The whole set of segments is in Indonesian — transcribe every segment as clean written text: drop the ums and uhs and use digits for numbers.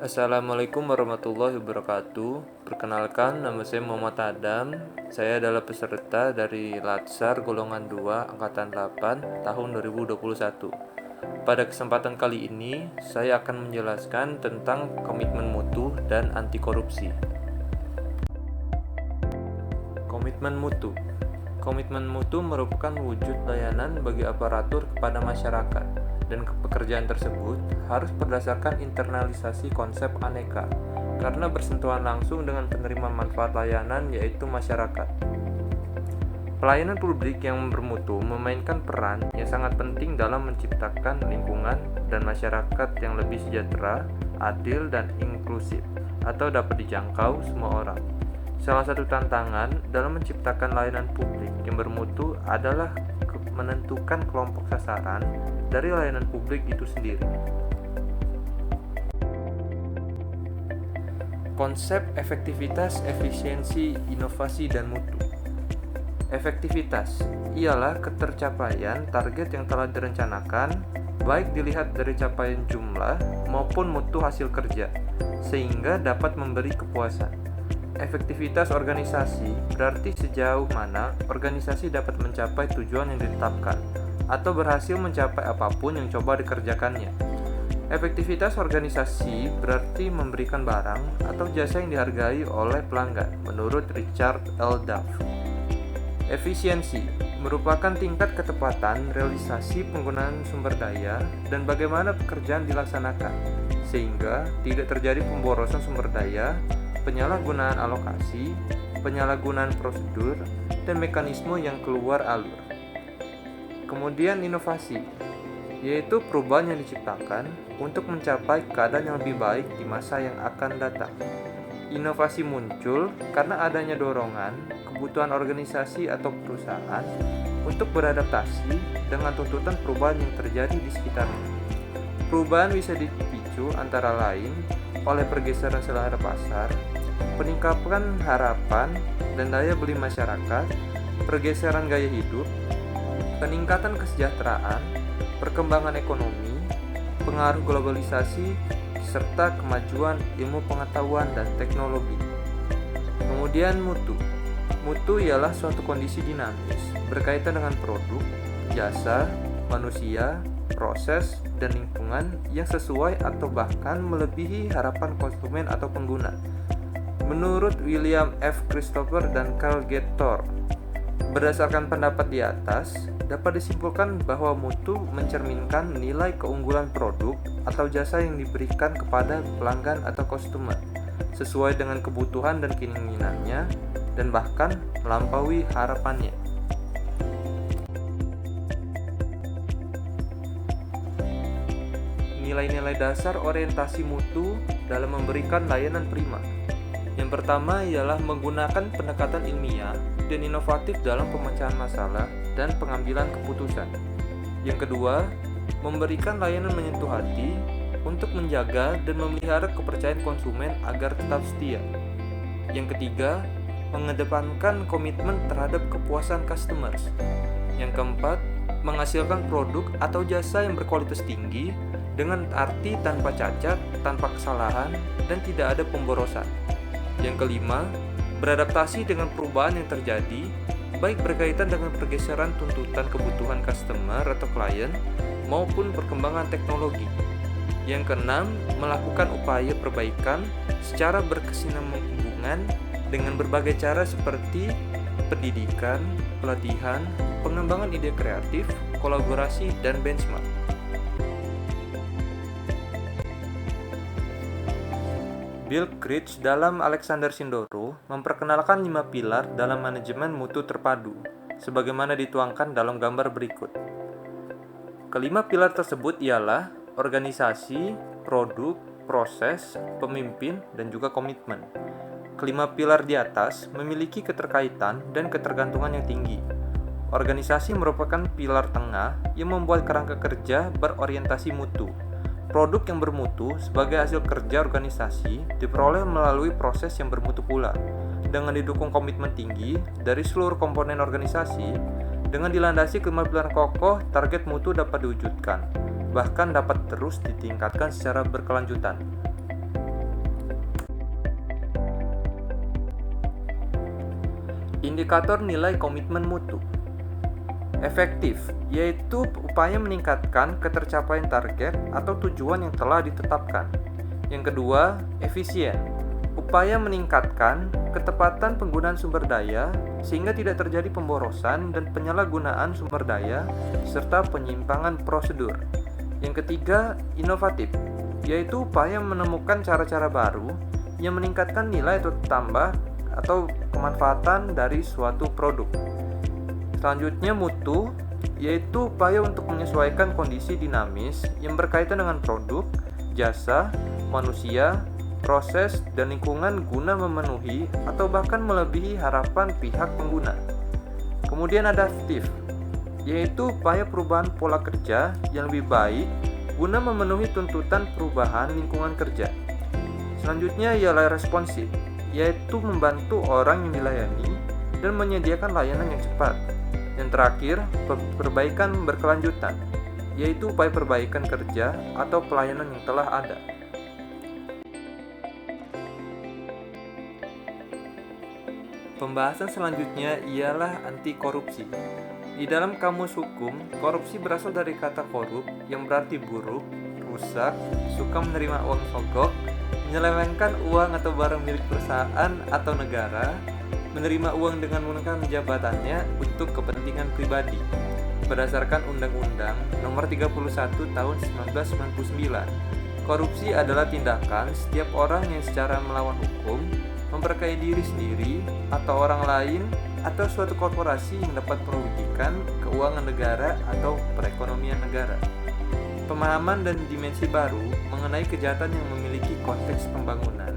Assalamualaikum warahmatullahi wabarakatuh. Perkenalkan, nama saya Muhammad Adam. Saya adalah peserta dari Latsar golongan 2 angkatan 8 tahun 2021. Pada kesempatan kali ini, saya akan menjelaskan tentang komitmen mutu dan anti korupsi. Komitmen mutu. Komitmen mutu merupakan wujud layanan bagi aparatur kepada masyarakat, dan pekerjaan tersebut harus berdasarkan internalisasi konsep aneka, karena bersentuhan langsung dengan penerima manfaat layanan, yaitu masyarakat. Pelayanan publik yang bermutu memainkan peran yang sangat penting dalam menciptakan lingkungan dan masyarakat yang lebih sejahtera, adil, dan inklusif, atau dapat dijangkau semua orang. Salah satu tantangan dalam menciptakan layanan publik yang bermutu adalah menentukan kelompok sasaran dari layanan publik itu sendiri. Konsep efektivitas, efisiensi, inovasi, dan mutu. Efektivitas ialah ketercapaian target yang telah direncanakan, baik dilihat dari capaian jumlah maupun mutu hasil kerja, sehingga dapat memberi kepuasan. Efektivitas organisasi berarti sejauh mana organisasi dapat mencapai tujuan yang ditetapkan atau berhasil mencapai apapun yang coba dikerjakannya. Efektivitas organisasi berarti memberikan barang atau jasa yang dihargai oleh pelanggan, menurut Richard L. Duff. Efisiensi merupakan tingkat ketepatan realisasi penggunaan sumber daya dan bagaimana pekerjaan dilaksanakan, sehingga tidak terjadi pemborosan sumber daya, penyalahgunaan alokasi, penyalahgunaan prosedur, dan mekanisme yang keluar alur. Kemudian inovasi, yaitu perubahan yang diciptakan untuk mencapai keadaan yang lebih baik di masa yang akan datang. Inovasi muncul karena adanya dorongan, kebutuhan organisasi atau perusahaan untuk beradaptasi dengan tuntutan perubahan yang terjadi di sekitarnya. Perubahan bisa dipicu antara lain oleh pergeseran selera pasar, peningkatan harapan dan daya beli masyarakat, pergeseran gaya hidup, peningkatan kesejahteraan, perkembangan ekonomi, pengaruh globalisasi, serta kemajuan ilmu pengetahuan dan teknologi. Kemudian mutu. Mutu ialah suatu kondisi dinamis berkaitan dengan produk, jasa, manusia, proses, dan lingkungan yang sesuai atau bahkan melebihi harapan konsumen atau pengguna. Menurut William F. Christopher dan Carl G. Thor, berdasarkan pendapat di atas, dapat disimpulkan bahwa mutu mencerminkan nilai keunggulan produk atau jasa yang diberikan kepada pelanggan atau customer, sesuai dengan kebutuhan dan keinginannya, dan bahkan melampaui harapannya. Nilai-nilai dasar orientasi mutu dalam memberikan layanan prima. Yang pertama ialah menggunakan pendekatan ilmiah dan inovatif dalam pemecahan masalah dan pengambilan keputusan. Yang kedua, memberikan layanan menyentuh hati untuk menjaga dan memelihara kepercayaan konsumen agar tetap setia. Yang ketiga, mengedepankan komitmen terhadap kepuasan customers. Yang keempat, menghasilkan produk atau jasa yang berkualitas tinggi dengan arti tanpa cacat, tanpa kesalahan, dan tidak ada pemborosan. Yang kelima, beradaptasi dengan perubahan yang terjadi, baik berkaitan dengan pergeseran tuntutan kebutuhan customer atau klien, maupun perkembangan teknologi. Yang keenam, melakukan upaya perbaikan secara berkesinambungan dengan berbagai cara seperti pendidikan, pelatihan, pengembangan ide kreatif, kolaborasi, dan benchmark. Bill Critch dalam Alexander Sindoro memperkenalkan 5 pilar dalam manajemen mutu terpadu, sebagaimana dituangkan dalam gambar berikut. Kelima pilar tersebut ialah organisasi, produk, proses, pemimpin, dan juga komitmen. Kelima pilar di atas memiliki keterkaitan dan ketergantungan yang tinggi. Organisasi merupakan pilar tengah yang membuat kerangka kerja berorientasi mutu. Produk yang bermutu sebagai hasil kerja organisasi diperoleh melalui proses yang bermutu pula, dengan didukung komitmen tinggi dari seluruh komponen organisasi. Dengan dilandasi kelima pilar kokoh, target mutu dapat diwujudkan, bahkan dapat terus ditingkatkan secara berkelanjutan. Indikator nilai komitmen mutu. Efektif, yaitu upaya meningkatkan ketercapaian target atau tujuan yang telah ditetapkan. Yang kedua, efisien, upaya meningkatkan ketepatan penggunaan sumber daya sehingga tidak terjadi pemborosan dan penyalahgunaan sumber daya serta penyimpangan prosedur. Yang ketiga, inovatif, yaitu upaya menemukan cara-cara baru yang meningkatkan nilai atau tambah atau kemanfaatan dari suatu produk. Selanjutnya, mutu, yaitu upaya untuk menyesuaikan kondisi dinamis yang berkaitan dengan produk, jasa, manusia, proses, dan lingkungan guna memenuhi atau bahkan melebihi harapan pihak pengguna. Kemudian adaptif, yaitu upaya perubahan pola kerja yang lebih baik guna memenuhi tuntutan perubahan lingkungan kerja. Selanjutnya ialah responsif, yaitu membantu orang yang dilayani dan menyediakan layanan yang cepat. Yang terakhir, perbaikan berkelanjutan, yaitu upaya perbaikan kerja atau pelayanan yang telah ada. Pembahasan selanjutnya ialah anti korupsi. Di dalam kamus hukum, korupsi berasal dari kata korup yang berarti buruk, rusak, suka menerima uang sogok, menyelewengkan uang atau barang milik perusahaan atau negara, menerima uang dengan menggunakan jabatannya untuk kepentingan pribadi. Berdasarkan Undang-Undang Nomor 31 Tahun 1999, korupsi adalah tindakan setiap orang yang secara melawan hukum memperkaya diri sendiri atau orang lain atau suatu korporasi yang dapat merugikan keuangan negara atau perekonomian negara. Pemahaman dan dimensi baru mengenai kejahatan yang memiliki konteks pembangunan.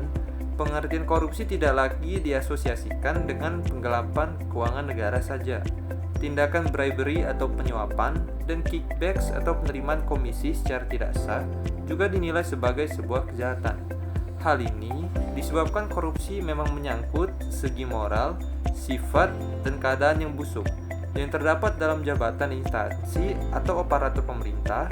Pengertian korupsi tidak lagi diasosiasikan dengan penggelapan keuangan negara saja. Tindakan bribery atau penyuapan dan kickbacks atau penerimaan komisi secara tidak sah juga dinilai sebagai sebuah kejahatan. Hal ini disebabkan korupsi memang menyangkut segi moral, sifat, dan keadaan yang busuk yang terdapat dalam jabatan instansi atau aparatur pemerintah,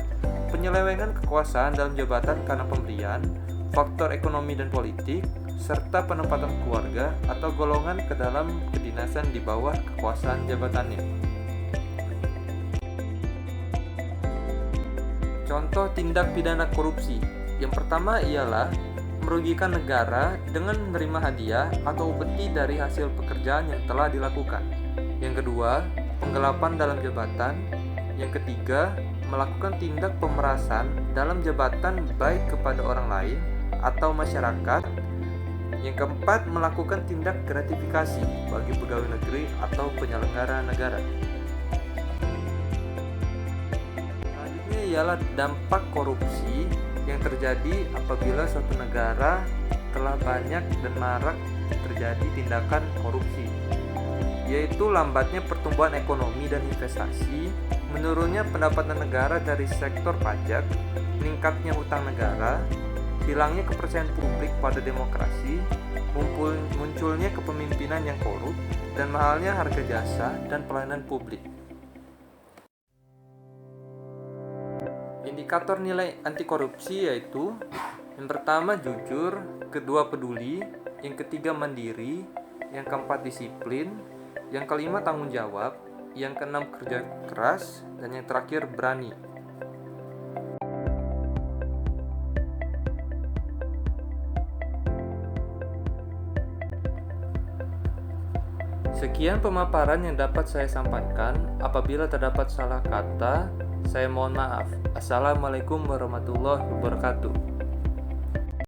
penyelewengan kekuasaan dalam jabatan karena pemberian, faktor ekonomi dan politik, serta penempatan keluarga atau golongan ke dalam kedinasan di bawah kekuasaan jabatannya. Contoh tindak pidana korupsi. Yang pertama ialah merugikan negara dengan menerima hadiah atau upeti dari hasil pekerjaan yang telah dilakukan. Yang kedua, penggelapan dalam jabatan. Yang ketiga, melakukan tindak pemerasan dalam jabatan baik kepada orang lain atau masyarakat. Yang keempat, melakukan tindak gratifikasi bagi pegawai negeri atau penyelenggara negara. Selanjutnya ialah dampak korupsi yang terjadi apabila suatu negara telah banyak dan marak terjadi tindakan korupsi, yaitu lambatnya pertumbuhan ekonomi dan investasi, menurunnya pendapatan negara dari sektor pajak, meningkatnya utang negara, hilangnya kepercayaan publik pada demokrasi, munculnya kepemimpinan yang korup, dan mahalnya harga jasa dan pelayanan publik. Indikator nilai anti korupsi yaitu yang pertama jujur, kedua peduli, yang ketiga mandiri, yang keempat disiplin, yang kelima tanggung jawab, yang keenam kerja keras, dan yang terakhir berani. Sekian pemaparan yang dapat saya sampaikan. Apabila terdapat salah kata, saya mohon maaf. Assalamualaikum warahmatullahi wabarakatuh.